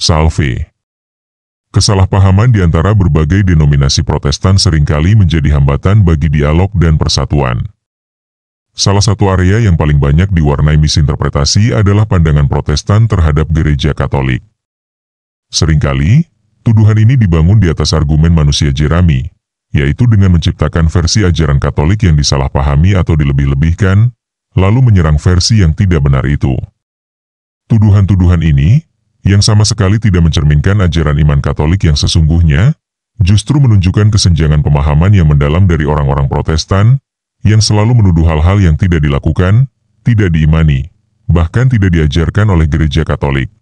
Salve. Kesalahpahaman di antara berbagai denominasi Protestan seringkali menjadi hambatan bagi dialog dan persatuan. Salah satu area yang paling banyak diwarnai misinterpretasi adalah pandangan Protestan terhadap Gereja Katolik. Seringkali, tuduhan ini dibangun di atas argumen manusia jerami, yaitu dengan menciptakan versi ajaran Katolik yang disalahpahami atau dilebih-lebihkan, lalu menyerang versi yang tidak benar itu. Tuduhan-tuduhan ini, yang sama sekali tidak mencerminkan ajaran iman Katolik yang sesungguhnya, justru menunjukkan kesenjangan pemahaman yang mendalam dari orang-orang Protestan, yang selalu menuduh hal-hal yang tidak dilakukan, tidak diimani, bahkan tidak diajarkan oleh Gereja Katolik.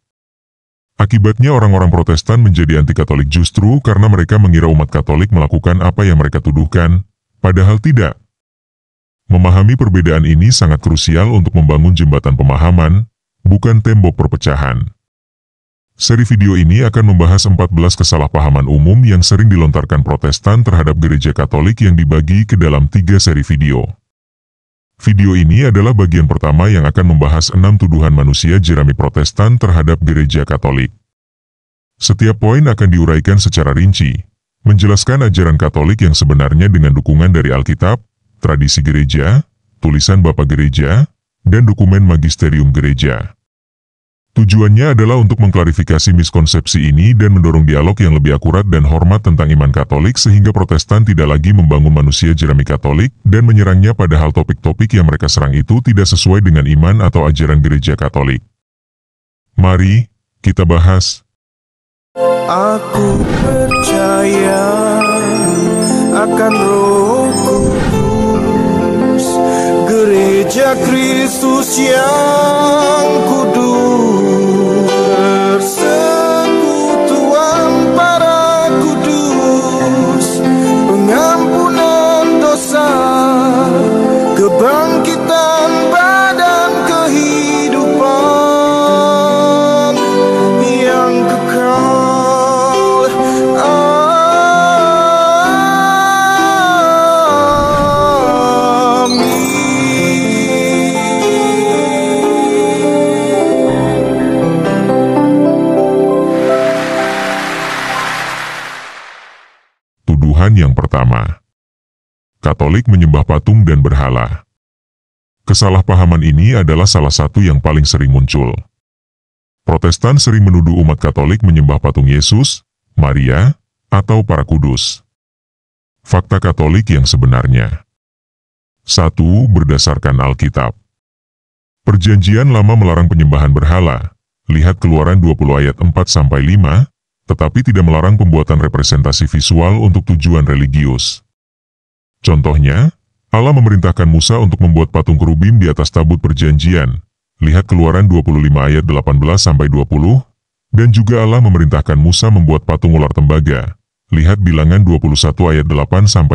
Akibatnya orang-orang Protestan menjadi anti-Katolik justru karena mereka mengira umat Katolik melakukan apa yang mereka tuduhkan, padahal tidak. Memahami perbedaan ini sangat krusial untuk membangun jembatan pemahaman, bukan tembok perpecahan. Seri video ini akan membahas 14 kesalahpahaman umum yang sering dilontarkan Protestan terhadap Gereja Katolik yang dibagi ke dalam 3 seri video. Video ini adalah bagian pertama yang akan membahas 6 tuduhan manusia jerami Protestan terhadap Gereja Katolik. Setiap poin akan diuraikan secara rinci, menjelaskan ajaran Katolik yang sebenarnya dengan dukungan dari Alkitab, tradisi gereja, tulisan Bapak Gereja, dan dokumen Magisterium Gereja. Tujuannya adalah untuk mengklarifikasi miskonsepsi ini dan mendorong dialog yang lebih akurat dan hormat tentang iman Katolik sehingga Protestan tidak lagi membangun manusia jerami Katolik dan menyerangnya padahal topik-topik yang mereka serang itu tidak sesuai dengan iman atau ajaran Gereja Katolik. Mari, kita bahas. Aku percaya akan Roh Kudus, Gereja Kristus yang kudus, persekutuan para kudus, pengampunan dosa, kebangkitan badan kehidupan yang kekal. Yang pertama, Katolik menyembah patung dan berhala. Kesalahpahaman ini adalah salah satu yang paling sering muncul. Protestan sering menuduh umat Katolik menyembah patung Yesus, Maria, atau para kudus. Fakta Katolik yang sebenarnya. 1. Berdasarkan Alkitab. Perjanjian Lama melarang penyembahan berhala. Lihat Keluaran 20 ayat 4-5, tetapi tidak melarang pembuatan representasi visual untuk tujuan religius. Contohnya, Allah memerintahkan Musa untuk membuat patung kerubim di atas tabut perjanjian. Lihat Keluaran 25 ayat 18-20, dan juga Allah memerintahkan Musa membuat patung ular tembaga. Lihat Bilangan 21 ayat 8-9.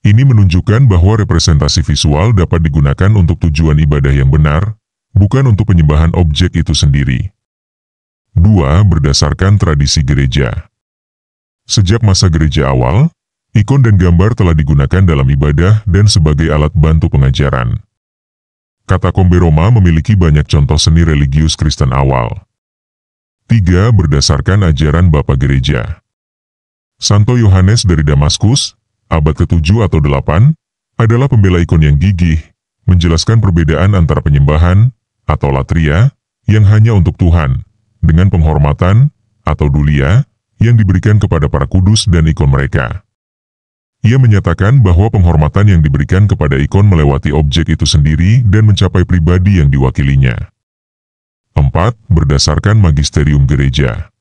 Ini menunjukkan bahwa representasi visual dapat digunakan untuk tujuan ibadah yang benar, bukan untuk penyembahan objek itu sendiri. 2. Berdasarkan tradisi gereja. Sejak masa gereja awal, ikon dan gambar telah digunakan dalam ibadah dan sebagai alat bantu pengajaran. Katakombe Roma memiliki banyak contoh seni religius Kristen awal. 3. Berdasarkan ajaran Bapak Gereja. Santo Yohanes dari Damaskus, abad ke-7 atau 8, adalah pembela ikon yang gigih, menjelaskan perbedaan antara penyembahan, atau latria, yang hanya untuk Tuhan, dengan penghormatan, atau dulia, yang diberikan kepada para kudus dan ikon mereka. Ia menyatakan bahwa penghormatan yang diberikan kepada ikon melewati objek itu sendiri dan mencapai pribadi yang diwakilinya. 4. Berdasarkan Magisterium Gereja.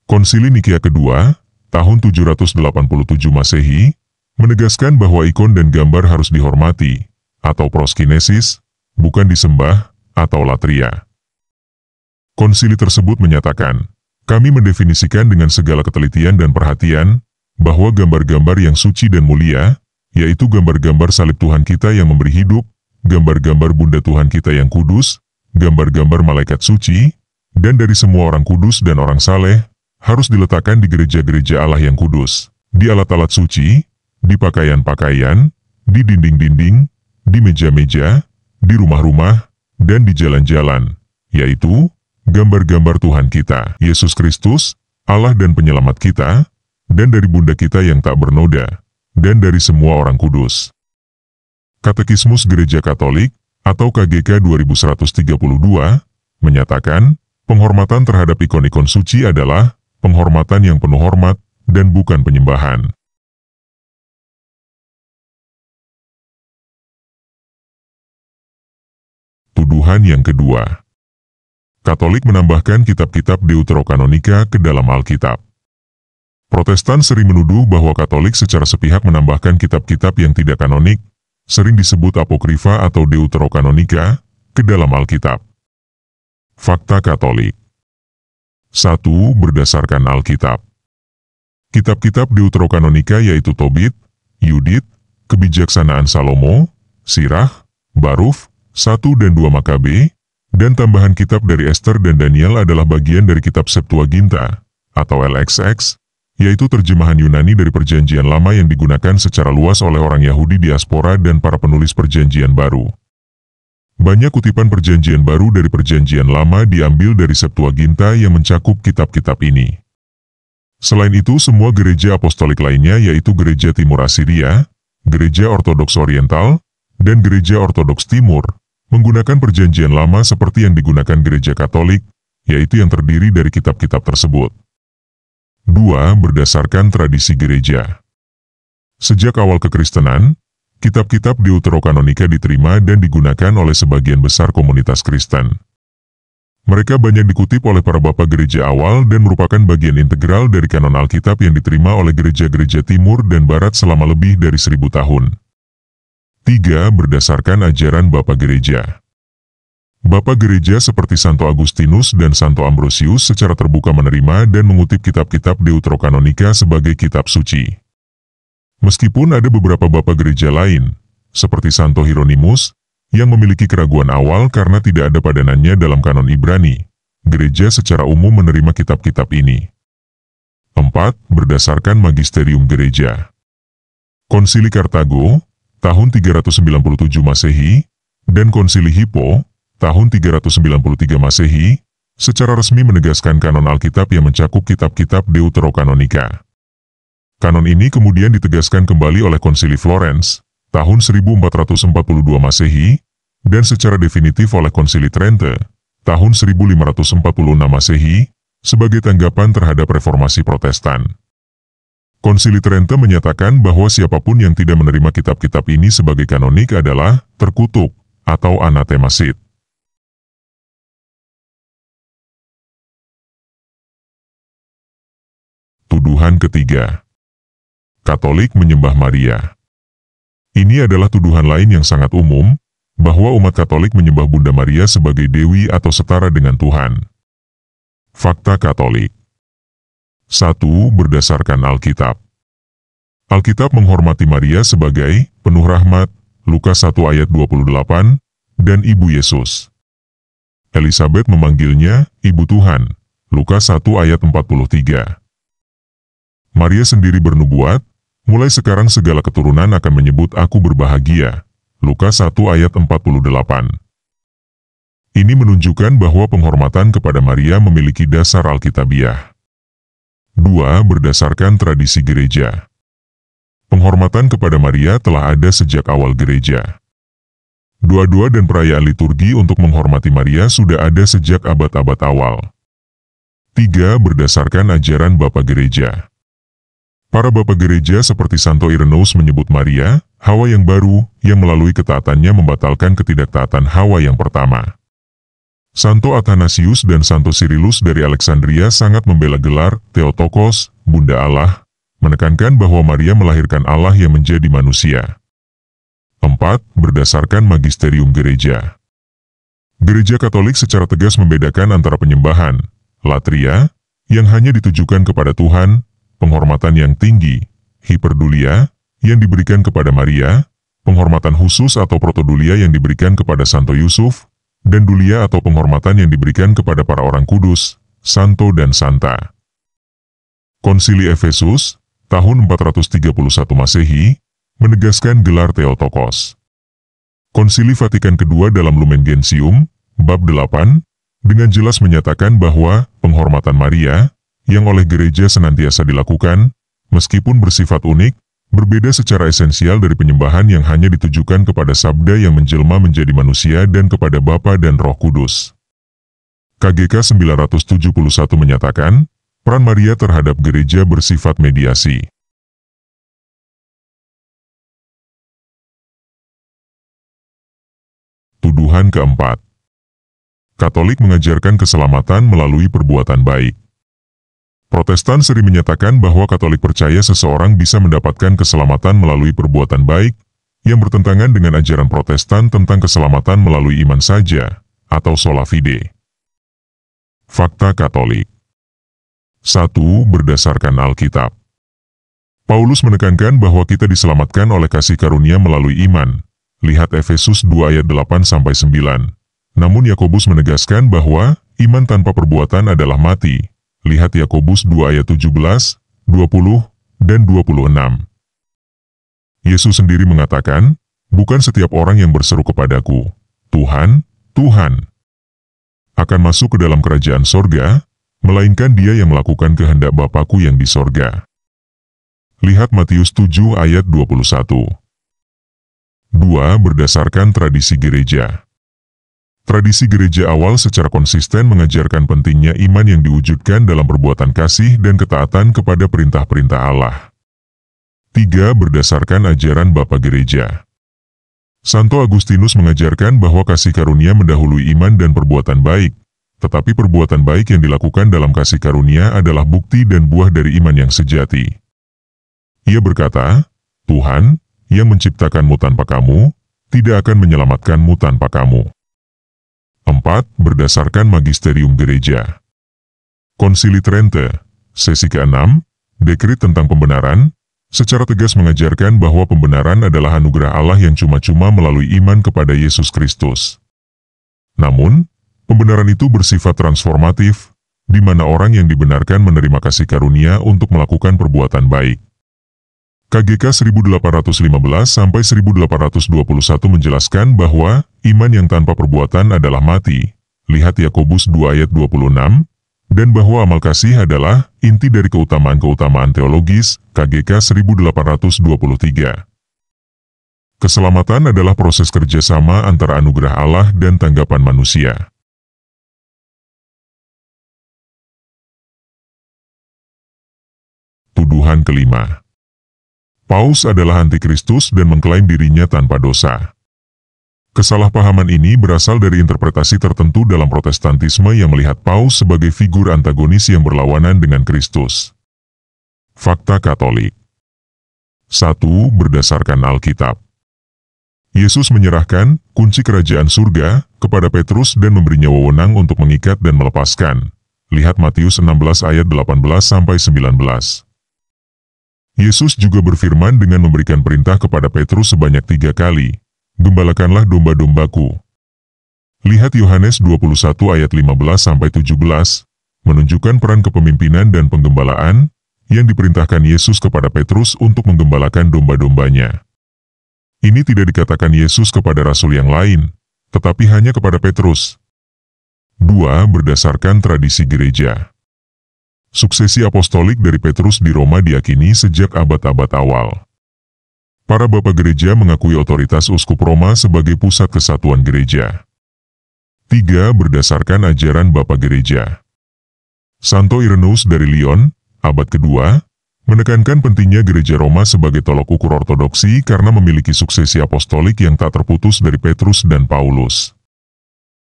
Konsili Nikea kedua, tahun 787 Masehi, menegaskan bahwa ikon dan gambar harus dihormati, atau proskinesis, bukan disembah, atau latria. Konsili tersebut menyatakan, kami mendefinisikan dengan segala ketelitian dan perhatian, bahwa gambar-gambar yang suci dan mulia, yaitu gambar-gambar salib Tuhan kita yang memberi hidup, gambar-gambar Bunda Tuhan kita yang kudus, gambar-gambar malaikat suci, dan dari semua orang kudus dan orang saleh, harus diletakkan di gereja-gereja Allah yang kudus, di alat-alat suci, di pakaian-pakaian, di dinding-dinding, di meja-meja, di rumah-rumah, dan di jalan-jalan, yaitu gambar-gambar Tuhan kita, Yesus Kristus, Allah dan penyelamat kita, dan dari bunda kita yang tak bernoda, dan dari semua orang kudus. Katekismus Gereja Katolik, atau KGK 2132, menyatakan, penghormatan terhadap ikon-ikon suci adalah penghormatan yang penuh hormat dan bukan penyembahan. Tuduhan yang kedua. Katolik menambahkan kitab-kitab Deuterokanonika ke dalam Alkitab. Protestan sering menuduh bahwa Katolik secara sepihak menambahkan kitab-kitab yang tidak kanonik, sering disebut apokrifa atau Deuterokanonika, ke dalam Alkitab. Fakta Katolik. 1. Berdasarkan Alkitab. Kitab-kitab Deuterokanonika yaitu Tobit, Yudit, Kebijaksanaan Salomo, Sirah, Baruf, 1 dan 2 Makabe, dan tambahan kitab dari Esther dan Daniel adalah bagian dari kitab Septuaginta, atau LXX, yaitu terjemahan Yunani dari Perjanjian Lama yang digunakan secara luas oleh orang Yahudi diaspora dan para penulis Perjanjian Baru. Banyak kutipan Perjanjian Baru dari Perjanjian Lama diambil dari Septuaginta yang mencakup kitab-kitab ini. Selain itu, semua gereja apostolik lainnya yaitu Gereja Timur Asiria, Gereja Ortodoks Oriental, dan Gereja Ortodoks Timur, menggunakan Perjanjian Lama seperti yang digunakan Gereja Katolik, yaitu yang terdiri dari kitab-kitab tersebut. 2. Berdasarkan tradisi gereja. Sejak awal kekristenan, kitab-kitab Deuterokanonika diterima dan digunakan oleh sebagian besar komunitas Kristen. Mereka banyak dikutip oleh para bapak gereja awal dan merupakan bagian integral dari kanon Alkitab yang diterima oleh gereja-gereja Timur dan Barat selama lebih dari 1000 tahun. 3. Berdasarkan ajaran Bapak Gereja. Bapak Gereja seperti Santo Agustinus dan Santo Ambrosius secara terbuka menerima dan mengutip kitab-kitab Deuterokanonika sebagai kitab suci. Meskipun ada beberapa Bapak Gereja lain, seperti Santo Hieronymus, yang memiliki keraguan awal karena tidak ada padanannya dalam kanon Ibrani, gereja secara umum menerima kitab-kitab ini. 4. Berdasarkan magisterium gereja. Konsili Kartago, tahun 397 Masehi, dan Konsili Hippo, tahun 393 Masehi, secara resmi menegaskan kanon Alkitab yang mencakup kitab-kitab Deuterokanonika. Kanon ini kemudian ditegaskan kembali oleh Konsili Florence, tahun 1442 Masehi, dan secara definitif oleh Konsili Trente, tahun 1546 Masehi, sebagai tanggapan terhadap reformasi Protestan. Konsili Trente menyatakan bahwa siapapun yang tidak menerima kitab-kitab ini sebagai kanonik adalah terkutuk atau anatemasid. Tuduhan ketiga. Katolik menyembah Maria. Ini adalah tuduhan lain yang sangat umum, bahwa umat Katolik menyembah Bunda Maria sebagai dewi atau setara dengan Tuhan. Fakta Katolik. 1. Berdasarkan Alkitab. Alkitab menghormati Maria sebagai penuh rahmat, Lukas 1 ayat 28, dan Ibu Yesus. Elizabeth memanggilnya Ibu Tuhan, Lukas 1 ayat 43. Maria sendiri bernubuat, mulai sekarang segala keturunan akan menyebut aku berbahagia, Lukas 1 ayat 48. Ini menunjukkan bahwa penghormatan kepada Maria memiliki dasar Alkitabiah. 2. Berdasarkan tradisi gereja. Penghormatan kepada Maria telah ada sejak awal gereja. Doa-doa dan perayaan liturgi untuk menghormati Maria sudah ada sejak abad-abad awal. 3. Berdasarkan ajaran Bapak Gereja. Para Bapak Gereja seperti Santo Irenaeus menyebut Maria, Hawa yang baru, yang melalui ketaatannya membatalkan ketidaktaatan Hawa yang pertama. Santo Athanasius dan Santo Cyrillus dari Alexandria sangat membela gelar Theotokos, Bunda Allah, menekankan bahwa Maria melahirkan Allah yang menjadi manusia. 4. Berdasarkan magisterium gereja. Gereja Katolik secara tegas membedakan antara penyembahan, latria, yang hanya ditujukan kepada Tuhan, penghormatan yang tinggi, hiperdulia, yang diberikan kepada Maria, penghormatan khusus atau protodulia yang diberikan kepada Santo Yusuf, dan dulia atau penghormatan yang diberikan kepada para orang kudus, santo dan santa. Konsili Efesus, tahun 431 Masehi, menegaskan gelar Theotokos. Konsili Vatikan II dalam Lumen Gentium, bab 8, dengan jelas menyatakan bahwa penghormatan Maria, yang oleh gereja senantiasa dilakukan, meskipun bersifat unik, berbeda secara esensial dari penyembahan yang hanya ditujukan kepada Sabda yang menjelma menjadi manusia dan kepada Bapa dan Roh Kudus. KGK 971 menyatakan, peran Maria terhadap gereja bersifat mediasi. Tuduhan keempat. Katolik mengajarkan keselamatan melalui perbuatan baik. Protestan sering menyatakan bahwa Katolik percaya seseorang bisa mendapatkan keselamatan melalui perbuatan baik, yang bertentangan dengan ajaran Protestan tentang keselamatan melalui iman saja, atau sola fide. Fakta Katolik. 1. Berdasarkan Alkitab. Paulus menekankan bahwa kita diselamatkan oleh kasih karunia melalui iman. Lihat Efesus 2 ayat 8-9. Namun Yakobus menegaskan bahwa iman tanpa perbuatan adalah mati. Lihat Yakobus 2 ayat 17, 20, dan 26. Yesus sendiri mengatakan, bukan setiap orang yang berseru kepadaku, Tuhan, Tuhan, akan masuk ke dalam kerajaan sorga, melainkan dia yang melakukan kehendak Bapakku yang di sorga. Lihat Matius 7 ayat 21. 2. Berdasarkan tradisi gereja. Tradisi gereja awal secara konsisten mengajarkan pentingnya iman yang diwujudkan dalam perbuatan kasih dan ketaatan kepada perintah-perintah Allah. 3. Berdasarkan ajaran Bapa Gereja. Santo Agustinus mengajarkan bahwa kasih karunia mendahului iman dan perbuatan baik, tetapi perbuatan baik yang dilakukan dalam kasih karunia adalah bukti dan buah dari iman yang sejati. Ia berkata, Tuhan, yang menciptakanmu tanpa kamu, tidak akan menyelamatkanmu tanpa kamu. 4. Berdasarkan magisterium gereja. Konsili Trente, sesi ke-6, dekrit tentang pembenaran, secara tegas mengajarkan bahwa pembenaran adalah anugerah Allah yang cuma-cuma melalui iman kepada Yesus Kristus. Namun, pembenaran itu bersifat transformatif, di mana orang yang dibenarkan menerima kasih karunia untuk melakukan perbuatan baik. KGK 1815-1821 menjelaskan bahwa iman yang tanpa perbuatan adalah mati. Lihat Yakobus 2 ayat 26, dan bahwa amal kasih adalah inti dari keutamaan-keutamaan teologis. KGK 1823. Keselamatan adalah proses kerjasama antara anugerah Allah dan tanggapan manusia. Tuduhan kelima. Paus adalah antikristus dan mengklaim dirinya tanpa dosa. Kesalahpahaman ini berasal dari interpretasi tertentu dalam Protestantisme yang melihat Paus sebagai figur antagonis yang berlawanan dengan Kristus. Fakta Katolik. 1. Berdasarkan Alkitab. Yesus menyerahkan kunci kerajaan surga kepada Petrus dan memberinya wewenang untuk mengikat dan melepaskan. Lihat Matius 16 ayat 18-19. Yesus juga berfirman dengan memberikan perintah kepada Petrus sebanyak 3 kali, gembalakanlah domba-dombaku. Lihat Yohanes 21 ayat 15-17, menunjukkan peran kepemimpinan dan penggembalaan, yang diperintahkan Yesus kepada Petrus untuk menggembalakan domba-dombanya. Ini tidak dikatakan Yesus kepada rasul yang lain, tetapi hanya kepada Petrus. 2. Berdasarkan tradisi gereja. Suksesi apostolik dari Petrus di Roma diyakini sejak abad-abad awal. Para bapak gereja mengakui otoritas uskup Roma sebagai pusat kesatuan gereja. 3. Berdasarkan ajaran bapak gereja. Santo Irenus dari Lyon, abad kedua, menekankan pentingnya gereja Roma sebagai tolok ukur ortodoksi karena memiliki suksesi apostolik yang tak terputus dari Petrus dan Paulus.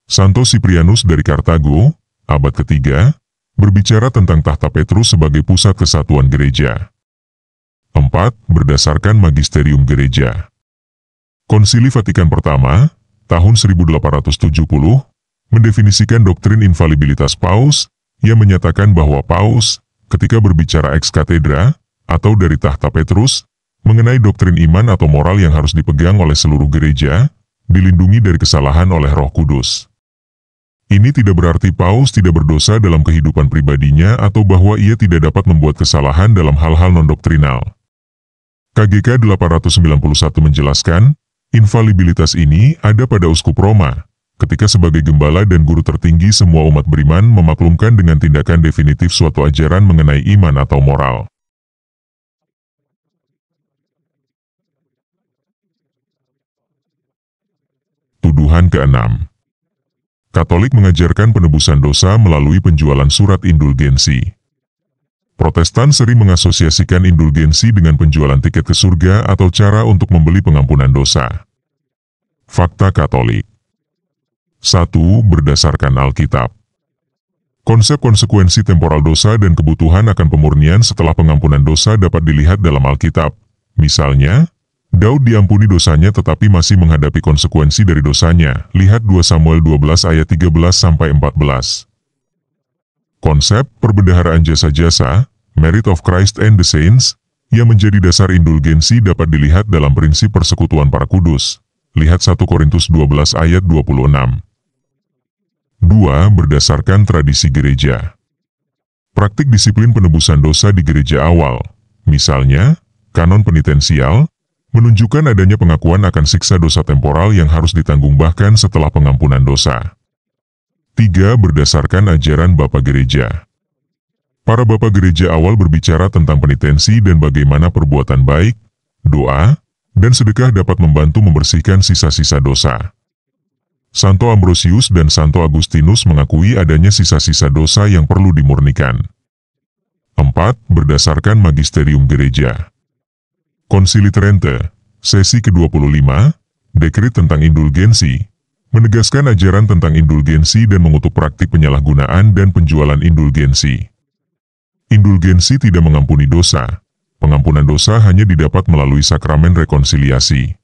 Santo Siprianus dari Kartago, abad ketiga, berbicara tentang tahta Petrus sebagai pusat kesatuan gereja. 4. Berdasarkan magisterium gereja. Konsili Vatikan Pertama, tahun 1870, mendefinisikan doktrin infalibilitas Paus, yang menyatakan bahwa Paus, ketika berbicara ex cathedra, atau dari tahta Petrus, mengenai doktrin iman atau moral yang harus dipegang oleh seluruh gereja, dilindungi dari kesalahan oleh Roh Kudus. Ini tidak berarti Paus tidak berdosa dalam kehidupan pribadinya atau bahwa ia tidak dapat membuat kesalahan dalam hal-hal non-doktrinal. KGK 891 menjelaskan, infalibilitas ini ada pada uskup Roma, ketika sebagai gembala dan guru tertinggi semua umat beriman memaklumkan dengan tindakan definitif suatu ajaran mengenai iman atau moral. Tuduhan ke-6. Katolik mengajarkan penebusan dosa melalui penjualan surat indulgensi. Protestan sering mengasosiasikan indulgensi dengan penjualan tiket ke surga atau cara untuk membeli pengampunan dosa. Fakta Katolik. 1. Berdasarkan Alkitab. Konsep konsekuensi temporal dosa dan kebutuhan akan pemurnian setelah pengampunan dosa dapat dilihat dalam Alkitab. Misalnya, Daud diampuni dosanya tetapi masih menghadapi konsekuensi dari dosanya. Lihat 2 Samuel 12 ayat 13-14. Konsep perbendaharaan jasa-jasa, Merit of Christ and the Saints, yang menjadi dasar indulgensi dapat dilihat dalam prinsip persekutuan para kudus. Lihat 1 Korintus 12 ayat 26. 2. Berdasarkan tradisi gereja. Praktik disiplin penebusan dosa di gereja awal, misalnya, kanon penitensial, menunjukkan adanya pengakuan akan siksa dosa temporal yang harus ditanggung bahkan setelah pengampunan dosa. 3. Berdasarkan ajaran Bapa Gereja. Para Bapa Gereja awal berbicara tentang penitensi dan bagaimana perbuatan baik, doa, dan sedekah dapat membantu membersihkan sisa-sisa dosa. Santo Ambrosius dan Santo Agustinus mengakui adanya sisa-sisa dosa yang perlu dimurnikan. 4. Berdasarkan magisterium gereja. Konsili Trente, sesi ke-25, dekret tentang indulgensi, menegaskan ajaran tentang indulgensi dan mengutuk praktik penyalahgunaan dan penjualan indulgensi. Indulgensi tidak mengampuni dosa. Pengampunan dosa hanya didapat melalui sakramen rekonsiliasi.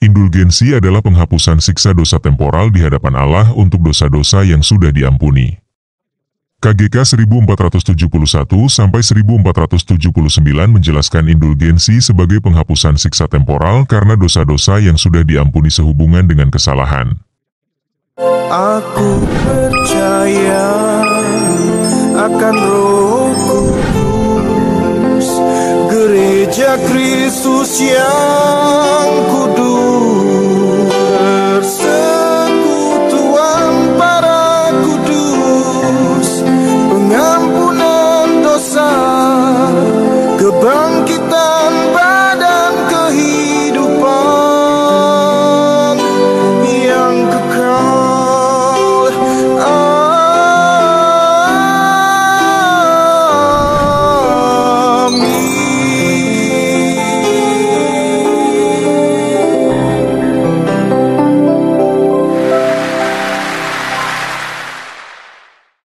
Indulgensi adalah penghapusan siksa dosa temporal di hadapan Allah untuk dosa-dosa yang sudah diampuni. KGK 1471-1479 menjelaskan indulgensi sebagai penghapusan siksa temporal karena dosa-dosa yang sudah diampuni sehubungan dengan kesalahan. Aku percaya akan Roh Kudus, Gereja Kristus yang